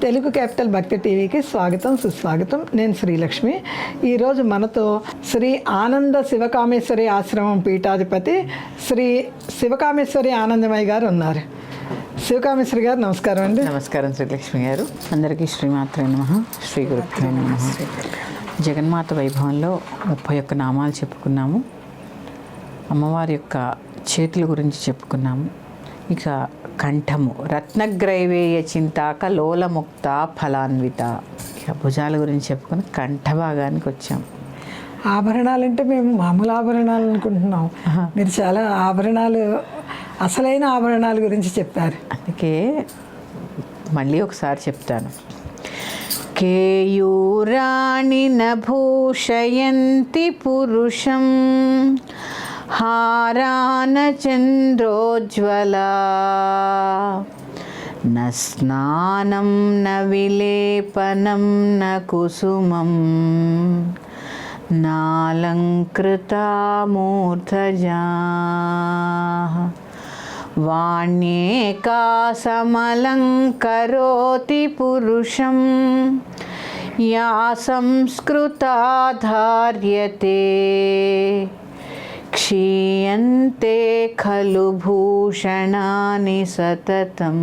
Telugu capital భక్తి టీవీకి స్వాగతం సుస్వాగతం. నేను శ్రీలక్ష్మి. ఈరోజు మనతో శ్రీ ఆనంద శివకామేశ్వరి ఆశ్రమం పీఠాధిపతి శ్రీ శివకామేశ్వరి ఆనందమయ్య గారు ఉన్నారు. శివకామేశ్వరి గారు నమస్కారం అండి. నమస్కారం శ్రీలక్ష్మి గారు. అందరికీ శ్రీమాత్రే నమః, శ్రీ గురుభ్యో నమః. జగన్మాత వైభవంలో 31 నామాలు చెప్పుకున్నాము. అమ్మవారి యొక్క చేతుల గురించి చెప్పుకున్నాము. ఇక కంఠము రత్నగ్రైవేయ చింతాక లోలముక్త ఫలాన్విత. ఇక భుజాల గురించి చెప్పుకొని కంఠ భాగానికి వచ్చాం. ఆభరణాలంటే మేము మామూలు ఆభరణాలు అనుకుంటున్నాం. మీరు చాలా ఆభరణాలు, అసలైన ఆభరణాల గురించి చెప్పారు. అందుకే మళ్ళీ ఒకసారి చెప్తాను. కేయూరాణి నభూషయంతి పురుషం హారాన చంద్రోజ్వలా న స్నానం న విలేపనం న కుసుమం నాలంకృతా మూర్ధజా వాణ్యేకా సమలంకరోతి పురుషం యా సంస్కృతా ధార్యతే క్షీయంతే ఖలు భూషణాని సతతం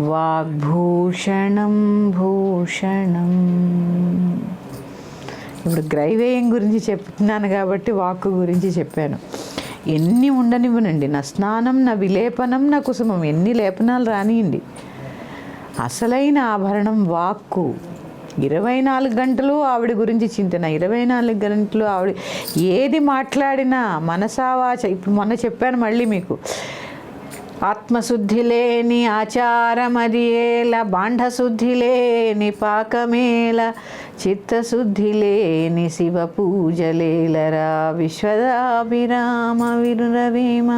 వాగ్భూషణం భూషణం. ఇప్పుడు గ్రైవేయం గురించి చెప్తున్నాను కాబట్టి వాక్కు గురించి చెప్పాను. ఎన్ని ఉండనివ్వనండి, నా స్నానం నా విలేపనం నా కుసుమం, ఎన్ని లేపనాలు రానియండి, అసలైన ఆభరణం వాక్కు. 24 గంటలు ఆవిడ గురించి చింతన, 24 గంటలు ఆవిడ ఏది మాట్లాడినా మనసావాచ. ఇప్పుడు మొన్న చెప్పాను మళ్ళీ మీకు, ఆత్మశుద్ధి లేని ఆచారమది ఏల, బాంఢశుద్ధి లేని పాకమేల, చిత్తశుద్ధి లేని శివ పూజలేలరా, విశ్వదాభిరామ విరురవేమ.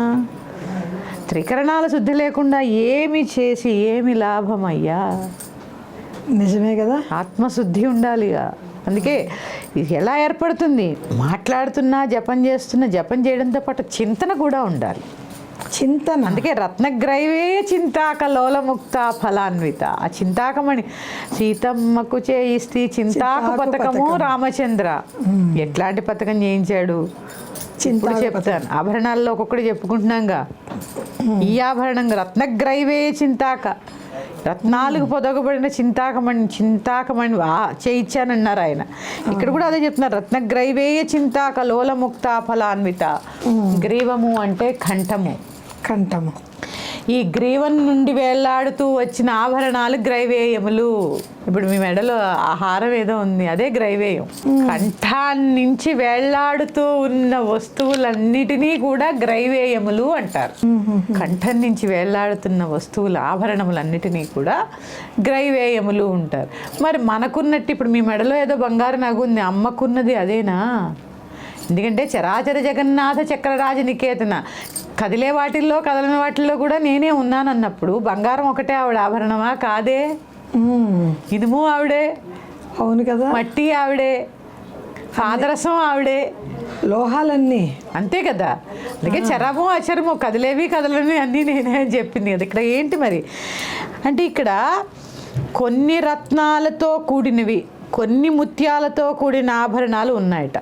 త్రికరణాల శుద్ధి లేకుండా ఏమి చేసి ఏమి లాభమయ్యా? నిజమే కదా, ఆత్మశుద్ధి ఉండాలిగా. అందుకే ఇది ఎలా ఏర్పడుతుంది? మాట్లాడుతున్నా జపం చేస్తున్నా, జపం చేయడంతో పాటు చింతన కూడా ఉండాలి. చింతన. అందుకే రత్నగ్రైవే చింతాక లోలముక్త ఫలాన్విత. ఆ చింతాకమణి సీతమ్మకు చేయిస్తే చింతాకు పథకము రామచంద్ర. ఎట్లాంటి పథకం చేయించాడు ఇప్పుడు చెప్తాను. ఆభరణాల్లో ఒక్కొక్కటి చెప్పుకుంటున్నాంగా. ఈ ఆభరణం రత్నగ్రైవే చింతాక, రత్నాలకు పొదగబడిన చింతాకమణి చేయించానన్నారు ఆయన. ఇక్కడ కూడా అదే చెప్తున్నారు, రత్నగ్రైవేయ చింతాక లోలముక్త ఫలాన్విత. గ్రీవము అంటే కంఠము. ఈ గ్రీవం నుండి వేళ్లాడుతూ వచ్చిన ఆభరణాలు గ్రైవేయములు. ఇప్పుడు మీ మెడలో ఆ హారం ఏదో ఉంది, అదే గ్రైవేయం. కంఠాన్ని నుంచి వేళ్లాడుతూ ఉన్న వస్తువులన్నిటినీ కూడా గ్రైవేయములు అంటారు. కంఠం నుంచి వేళ్లాడుతున్న వస్తువులు, ఆభరణములన్నిటినీ కూడా గ్రైవేయములు ఉంటారు. మరి మనకున్నట్టు ఇప్పుడు మీ మెడలో ఏదో బంగారు నగ ఉంది, అమ్మకున్నది అదేనా? ఎందుకంటే చరాచర జగన్నాథ చక్రరాజ నికేతన, కదిలే వాటిల్లో కదలని వాటిల్లో కూడా నేనే ఉన్నానన్నప్పుడు బంగారం ఒకటే ఆవిడ ఆభరణమా? కాదే. ఇనుము ఆవిడే, అవును కదా, మట్టి ఆవిడే, పాదరసం ఆవిడే, లోహాలన్నీ అంతే కదా. అందుకే చరము అచరము, కదిలేవి కదలని అన్నీ నేనే అని చెప్పింది కదా. ఇక్కడ ఏంటి మరి అంటే, ఇక్కడ కొన్ని రత్నాలతో కూడినవి, కొన్ని ముత్యాలతో కూడిన ఆభరణాలు ఉన్నాయట.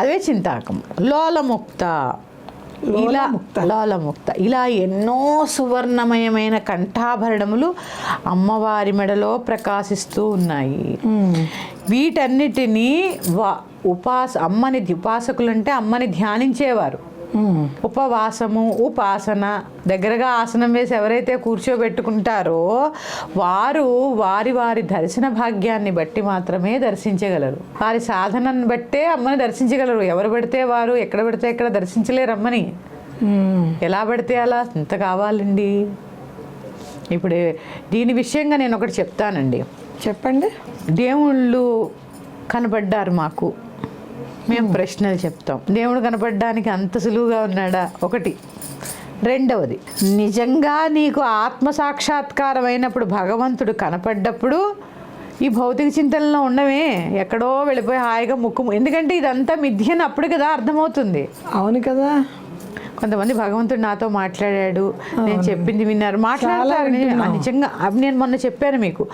అదే చింతాకం. లోలముక్త, ఇలా ఎన్నో సువర్ణమయమైన కంఠాభరణములు అమ్మవారి మెడలో ప్రకాశిస్తూ ఉన్నాయి. వీటన్నిటినీ అమ్మని ఉపాసకులంటే అమ్మని ధ్యానించేవారు. ఉపవాసము, ఉపాసన, దగ్గరగా ఆసనం వేసి ఎవరైతే కూర్చోబెట్టుకుంటారో వారు వారి దర్శన భాగ్యాన్ని బట్టి మాత్రమే దర్శించగలరు. వారి సాధనను బట్టే అమ్మని దర్శించగలరు. ఎవరు పడితే వారు, ఎక్కడ పడితే ఎక్కడ దర్శించలేరు అమ్మని. ఎలా పడితే అలా ఇంత కావాలండి. ఇప్పుడు దీని విషయంగా నేను ఒకటి చెప్తానండి. చెప్పండి. దేవుళ్ళు కనబడ్డారు మాకు, మేము ప్రశ్నలు చెప్తాం. దేవుడు కనపడడానికి అంత సులువుగా ఉన్నాడా? ఒకటి. రెండవది, నిజంగా నీకు ఆత్మసాక్షాత్కారం అయినప్పుడు, భగవంతుడు కనపడ్డప్పుడు ఈ భౌతిక చింతనలో ఉండవే, ఎక్కడో వెళ్ళిపోయి హాయిగా ఎందుకంటే ఇదంతా మిథ్యని అప్పుడు కదా అర్థమవుతుంది. అవును కదా. కొంతమంది భగవంతుడు నాతో మాట్లాడాడు, నేను చెప్పింది విన్నారు, మాట్లాడతారు. నిజంగా నేను మొన్న చెప్పాను మీకు,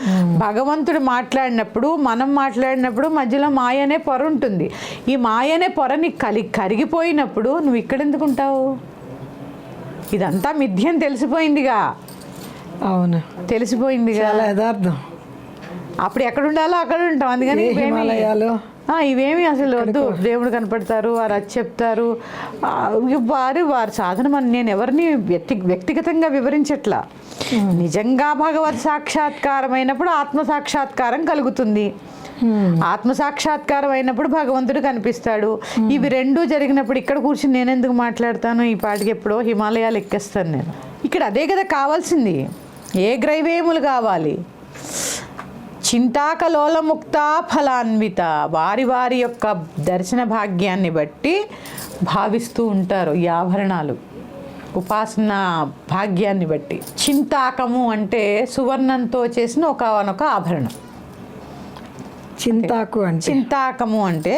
భగవంతుడు మాట్లాడినప్పుడు, మనం మాట్లాడినప్పుడు మధ్యలో మాయ అనే పొర ఉంటుంది. ఈ మాయ అనే పొరని కరిగిపోయినప్పుడు నువ్వు ఇక్కడ ఎందుకు ఉంటావు? ఇదంతా మిథ్యం తెలిసిపోయిందిగా. అవును, తెలిసిపోయిందిగా, చాలా యథార్థం. అప్పుడు ఎక్కడ ఉండాలో అక్కడ ఉంటాం. అందుకని హిమాలయాలు ఇవేమి అసలు వద్దు. దేవుడు కనపడతారు, వారు అది చెప్తారు, వారి సాధన నేను ఎవరిని వ్యక్తిగతంగా వివరించట్లా. నిజంగా భగవత్ సాక్షాత్కారం అయినప్పుడు ఆత్మ సాక్షాత్కారం కలుగుతుంది. ఆత్మ సాక్షాత్కారం అయినప్పుడు భగవంతుడు కనిపిస్తాడు. ఇవి రెండూ జరిగినప్పుడు ఇక్కడ కూర్చుని నేను ఎందుకు మాట్లాడతాను? ఈ పాటికి ఎప్పుడో హిమాలయాలు ఎక్కేస్తాను నేను. ఇక్కడ అదే కదా కావాల్సింది. ఏ గ్రైవేములు కావాలి? చింతాకలోలముక్త ఫలాన్విత, వారి వారి యొక్క దర్శన భాగ్యాన్ని బట్టి భావిస్తూ ఉంటారు ఈ ఆభరణాలు, ఉపాసన భాగ్యాన్ని బట్టి. చింతాకము అంటే సువర్ణంతో చేసిన ఒకనొక ఆభరణం. చింతాకు అంటే, చింతాకము అంటే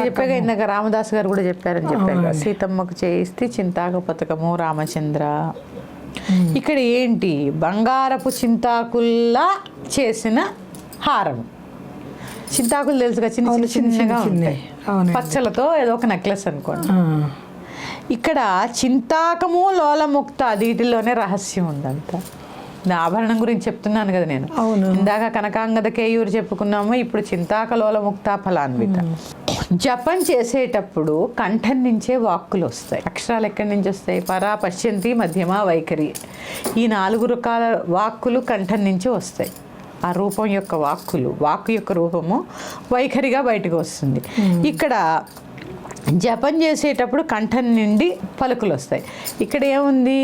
చెప్పాక ఇందాక రామదాస్ గారు కూడా చెప్పారని చెప్పారు, సీతమ్మకు చేయిస్తే చింతాక పథకము రామచంద్ర. ఇక్కడ ఏంటి? బంగారపు చింతాకుల్లా చేసిన హారము. చింతాకులు తెలుసుగా, చిన్న చిన్నగా ఉంటాయి, పచ్చలతో ఏదో ఒక నెక్లెస్ అనుకోండి. ఇక్కడ చింతాకము లోలముక్త, వీటిల్లోనే రహస్యం ఉందంట. ఆభరణం గురించి చెప్తున్నాను కదా నేను. ఇందాక కనకాంగద కేయూరు చెప్పుకున్నాము, ఇప్పుడు చింతాక లోలముక్త ఫలాన్విత. జపం చేసేటప్పుడు కంఠం నుంచే వాక్కులు వస్తాయి. అక్షరాలు ఎక్కడి నుంచి వస్తాయి? పరా, పశ్యంతి, మధ్యమ, వైఖరి. ఈ 4 రకాల వాక్కులు కంఠం నుంచి వస్తాయి. ఆ రూపం యొక్క వాక్కు యొక్క రూపము వైఖరిగా బయటకు వస్తుంది. ఇక్కడ జపం చేసేటప్పుడు కంఠం నుండి పలుకులు వస్తాయి. ఇక్కడ ఏముంది?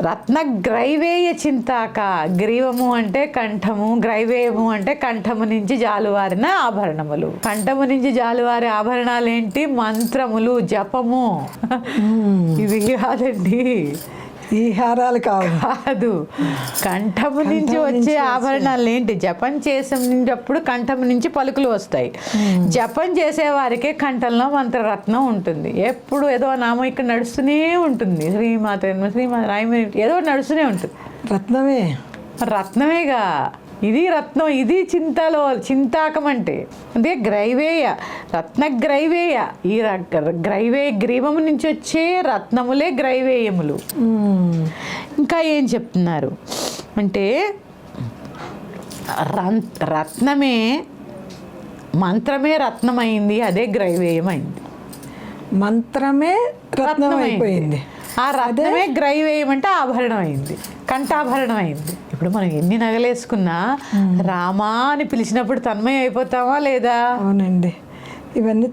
రత్నగ్రైవేయ చింతాక. గ్రీవము అంటే కంఠము, గ్రైవేయము అంటే కంఠము నుంచి జాలువారిన ఆభరణములు. కంఠము నుంచి జాలువారి ఆభరణాలు ఏంటి? మంత్రములు, జపము. ఇది కాదండి, ఈ హారాలు కాదు. కంఠము నుంచి వచ్చే ఆభరణాలు ఏంటి? జపం చేసేటప్పుడు కంఠము నుంచి పలుకులు వస్తాయి. జపం చేసే వారికే కంఠంలో మంత్రరత్నం ఉంటుంది. ఎప్పుడు ఏదో నామం ఇక్కడ నడుస్తూనే ఉంటుంది. శ్రీమాత రాయమని ఏదో నడుస్తూనే ఉంటుంది. రత్నమేగా. ఇది రత్నం, ఇది చింతాకం అంటే అదే గ్రైవేయ, రత్నగ్రైవేయ. ఈ గ్రీవము నుంచి వచ్చే రత్నములే గ్రైవేయములు. ఇంకా ఏం చెప్తున్నారు అంటే, మంత్రమే రత్నమైంది, అదే గ్రైవేయమైంది. మంత్రమే రత్నం అయిపోయింది, ఆ రత్నమే గ్రైవేయం అంటే ఆభరణం అయింది, కంఠాభరణం అయింది. ఇప్పుడు మనం ఎన్ని నగలేసుకున్నా రామా అని పిలిచినప్పుడు తన్మయం అయిపోతామా లేదా? అవునండి. ఇవేమి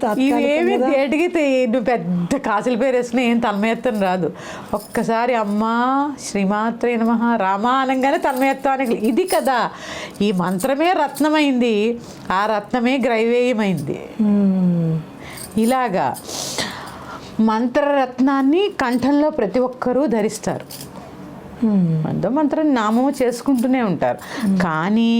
తేటికి నువ్వు పెద్ద కాసుల పేరు వేసుకుని ఏం తన్మయత్వం రాదు. ఒక్కసారి అమ్మా శ్రీమాత్రే నమః రామా అనగానే తన్మయత్వానికి. ఇది కదా, ఈ మంత్రమే రత్నమైంది, ఆ రత్నమే గ్రైవేయమైంది. ఇలాగా మంత్రరత్నాన్ని కంఠంలో ప్రతి ఒక్కరూ ధరిస్తారు. మంత్రం నామము చేసుకుంటూనే ఉంటారు. కానీ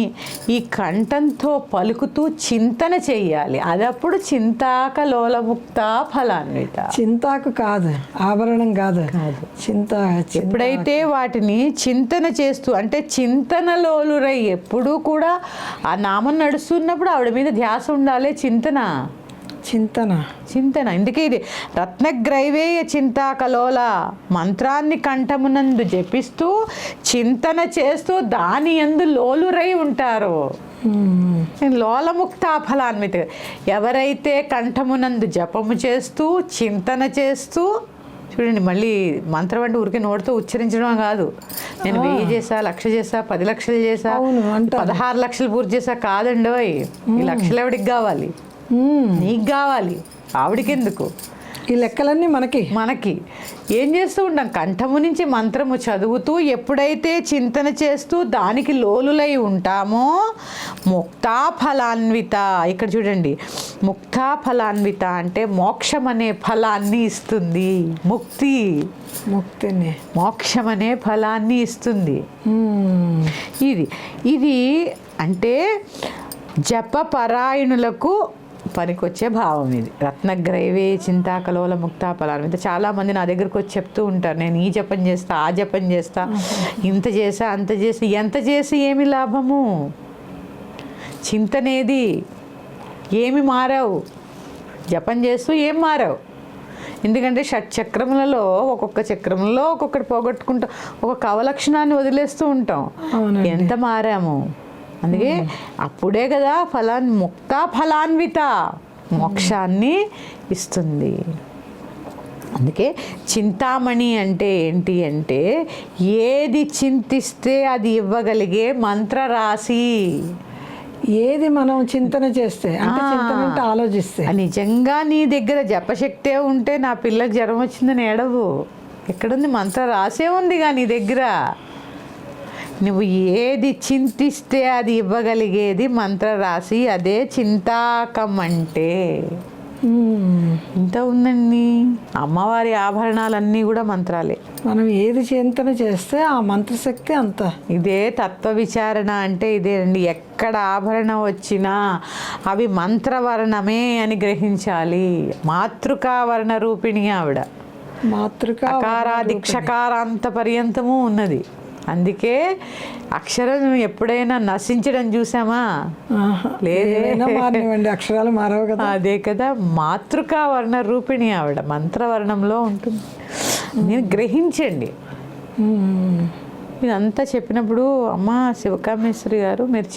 ఈ కంఠంతో పలుకుతూ చింతన చెయ్యాలి. అదప్పుడు చింతాక లోలముక్త ఫలాన్విత. చింతాకు కాదు, ఆభరణం కాదు. ఎప్పుడైతే వాటిని చింతన చేస్తూ, అంటే చింతనలోలురై, ఎప్పుడూ కూడా ఆ నామం నడుస్తున్నప్పుడు ఆవిడ మీద ధ్యాస ఉండాలి. చింతన. ఇందుకే ఇది రత్నగ్రైవేయ చింతాకలోల. మంత్రాన్ని కంఠమునందు జపిస్తూ చింతన చేస్తూ దాని యందు లోలురై ఉంటారు. లోలముక్త ఫలాన్విత. ఎవరైతే కంఠమునందు జపము చేస్తూ చింతన చేస్తూ, చూడండి మళ్ళీ మంత్రం అంటే ఊరికే నోటితో ఉచ్చరించడం కాదు. నేను 1000 చేసా, 1,00,000 చేసా, 10 లక్షలు చేసా, 16 లక్షలు పూర్తి చేసా కాదండి. ఈ లక్షలు ఎవడికి కావాలి? నీకు కావాలి, ఆవిడికెందుకు? ఈ లెక్కలన్నీ మనకి ఏం చేస్తూ ఉంటాం? కంఠము నుంచి మంత్రము చదువుతూ ఎప్పుడైతే చింతన చేస్తూ దానికి లోలులై ఉంటామో ముక్తా ఫలాన్విత. ఇక్కడ చూడండి, ముక్తా ఫలాన్విత అంటే మోక్షం అనే ఫలాన్ని ఇస్తుంది. మోక్షం అనే ఫలాన్ని ఇస్తుంది. ఇది అంటే జపపరాయణులకు పనికొచ్చే భావం ఇది. రత్నగ్రైవే చింతాకలోల ముక్తా ఫలాన్విత. చాలామంది నా దగ్గరకు వచ్చి చెప్తూ ఉంటారు, నేను ఈ జపం చేస్తా, ఆ జపం చేస్తా, ఇంత చేసా, అంత చేసి, ఎంత చేసి ఏమి లాభము? చింతనేది, ఏమి మారావు? జపం చేస్తూ ఏం మారావు? ఎందుకంటే షట్చక్రములలో ఒక్కొక్క చక్రములలో ఒక్కొక్కటి పోగొట్టుకుంటాం, ఒక్కొక్క అవలక్షణాన్ని వదిలేస్తూ ఉంటాం. ఎంత మారాము? అందుకే అప్పుడే కదా ముక్తా ఫలాన్విత, మోక్షాన్ని ఇస్తుంది. అందుకే చింతామణి అంటే ఏంటి అంటే, ఏది చింతిస్తే అది ఇవ్వగలిగే మంత్రరాశి. ఏది మనం చింతన చేస్తే, అంటే చింతన అంటే ఆలోచిస్తే. నిజంగా నీ దగ్గర జపశక్తే ఉంటే నా పిల్లకి జ్వరం వచ్చిందని ఏడవు. ఎక్కడుంది? మంత్ర రాసే ఉందిగా నీ దగ్గర. నువ్వు ఏది చింతిస్తే అది ఇవ్వగలిగేది మంత్రరాశి, అదే చింతాకం అంటే. ఇంత ఉందండి. అమ్మవారి ఆభరణాలన్నీ కూడా మంత్రాలే. మనం ఏది చింతన చేస్తే ఆ మంత్రశక్తి అంత. ఇదే తత్వ విచారణ అంటే ఇదే అండి. ఎక్కడ ఆభరణం వచ్చినా అవి మంత్రవర్ణమే అని గ్రహించాలి. మాతృకావర్ణ రూపిణి ఆవిడ. మాతృక అకారాదిక్షకారాంత పర్యంతము ఉన్నది. అందుకే అక్షరం ఎప్పుడైనా నశించడం చూసామా? లేదండి, అక్షరాలు మారవు కదా. అదే కదా, మాతృకా వర్ణ రూపిణి ఆవిడ, మంత్రవర్ణంలో ఉంటుంది. నేను గ్రహించండి. ఇదంతా చెప్పినప్పుడు అమ్మ శివకామేశ్వరి గారు మీరు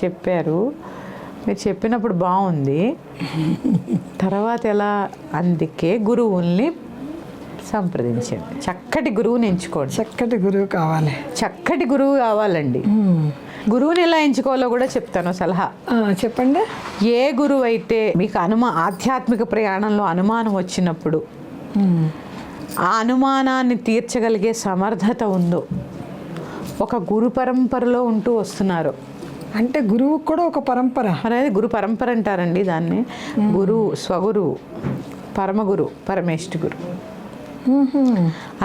చెప్పినప్పుడు బాగుంది, తర్వాత ఎలా? అందుకే గురువుల్ని సంప్రదించండి. చక్కటి గురువుని ఎంచుకోండి. చక్కటి గురువు కావాలి. చక్కటి గురువు కావాలండి. గురువుని ఎలా ఎంచుకోవాలో కూడా చెప్తాను సలహా. చెప్పండి. ఏ గురువు అయితే మీకు ఆధ్యాత్మిక ప్రయాణంలో అనుమానం వచ్చినప్పుడు ఆ అనుమానాన్ని తీర్చగలిగే సమర్థత ఉందో, ఒక గురు పరంపరలో ఉంటూ వస్తున్నారు అంటే గురువు కూడా ఒక పరంపర అనేది గురు పరంపర అంటారండి దాన్ని. గురువు, స్వగురువు, పరమగురు, పరమేష్ఠి గురు.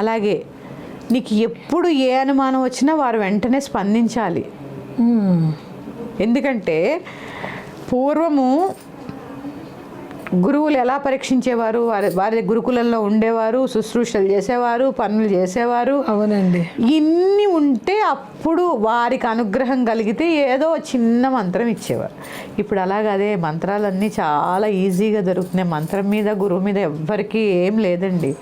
అలాగే నీకు ఎప్పుడు ఏ అనుమానం వచ్చినా వారు వెంటనే స్పందించాలి. ఎందుకంటే పూర్వము గురువులు ఎలా పరీక్షించేవారు? వారి గురుకులంలో ఉండేవారు, శుశ్రూషలు చేసేవారు, పనులు చేసేవారు. అవునండి. ఇన్ని ఉంటే అప్పుడు వారికి అనుగ్రహం కలిగితే ఏదో చిన్న మంత్రం ఇచ్చేవారు. ఇప్పుడు అలాగదే మంత్రాలన్నీ చాలా ఈజీగా దొరుకుతున్నాయి. మంత్రం మీద, గురువు మీద ఎవ్వరికీ ఏం లేదండి.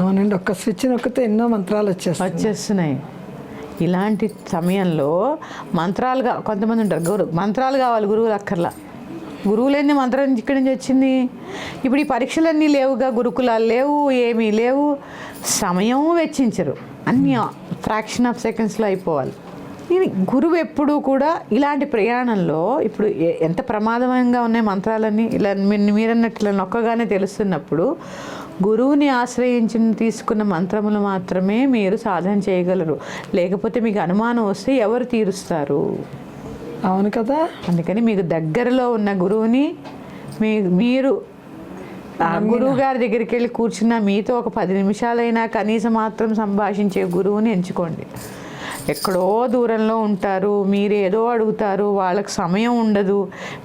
అవునండి, ఒక్క స్విచ్ నొక్కితే ఎన్నో మంత్రాలు వచ్చేస్తున్నాయి. ఇలాంటి సమయంలో మంత్రాలుగా కొంతమంది ఉంటారు, మంత్రాలు కావాలి, గురువులు అక్కర్లా. గురువులేని మంత్రం ఇక్కడి నుంచి వచ్చింది. ఇప్పుడు ఈ పరీక్షలన్నీ లేవుగా, గురుకులాలు లేవు, ఏమీ లేవు, సమయం వెచ్చించరు, అన్నీ ఫ్రాక్షన్ ఆఫ్ సెకండ్స్లో అయిపోవాలి. గురువు ఎప్పుడూ కూడా ఇలాంటి ప్రయాణంలో ఇప్పుడు ఎంత ప్రమాదకంగా ఉన్నాయి మంత్రాలన్నీ, ఇలా మీరన్నట్టు ఇలా నొక్కగానే తెలుస్తున్నప్పుడు గురువుని ఆశ్రయించి తీసుకున్న మంత్రములు మాత్రమే మీరు సాధన చేయగలరు. లేకపోతే మీకు అనుమానం వస్తే ఎవరు తీరుస్తారు? అవును కదా. అందుకని మీకు దగ్గరలో ఉన్న గురువుని మీరు గురువు గారి దగ్గరికి వెళ్ళి కూర్చున్న మీతో ఒక 10 నిమిషాలైనా కనీసం మాత్రం సంభాషించే గురువుని ఎంచుకోండి. ఎక్కడో దూరంలో ఉంటారు, మీరు ఏదో అడుగుతారు, వాళ్ళకి సమయం ఉండదు,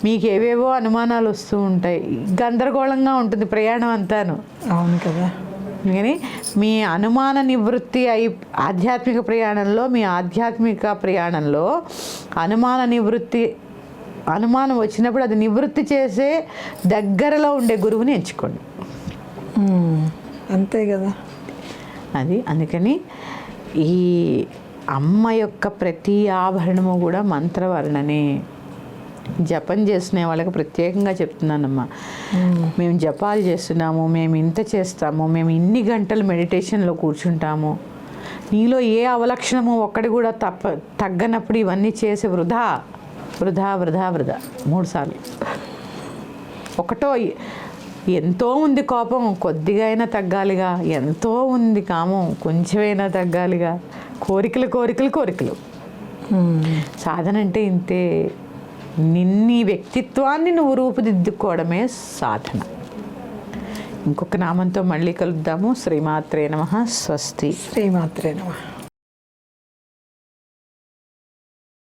మీకు ఏవేవో అనుమానాలు వస్తూ ఉంటాయి, గందరగోళంగా ఉంటుంది ప్రయాణం అంతాను. అవును కదా. కానీ మీ అనుమాన నివృత్తి ఆధ్యాత్మిక ప్రయాణంలో, మీ ఆధ్యాత్మిక ప్రయాణంలో అనుమానం వచ్చినప్పుడు అది నివృత్తి చేసే దగ్గరలో ఉండే గురువుని ఎంచుకోండి. అంతే కదా. అందుకని ఈ అమ్మ యొక్క ప్రతి ఆభరణము కూడా మంత్రవర్ణనే. జపం చేస్తున్న వాళ్ళకి ప్రత్యేకంగా చెప్తున్నానమ్మా, మేము జపాలు చేస్తున్నాము, మేము ఇంత చేస్తాము, మేము ఇన్ని గంటలు మెడిటేషన్లో కూర్చుంటాము, నీలో ఏ అవలక్షణము ఒక్కడి కూడా తగ్గనప్పుడు ఇవన్నీ చేసి వృధా వృధా వృధా వృధా 3 సార్లు. ఒకటో ఎంతో ఉంది కోపం, కొద్దిగా అయినా తగ్గాలిగా, ఎంతో ఉంది కామం, కొంచెమైనా తగ్గాలిగా, కోరికలు కోరికలు కోరికలు. సాధన అంటే ఇంతే. నిన్ని వ్యక్తిత్వాన్ని నువ్వు రూపుదిద్దుకోవడమే సాధన. ఇంకొక నామంతో మళ్ళీ కలుద్దాము. శ్రీమాత్రే నమః. స్వస్తి. శ్రీమాత్రే నమః.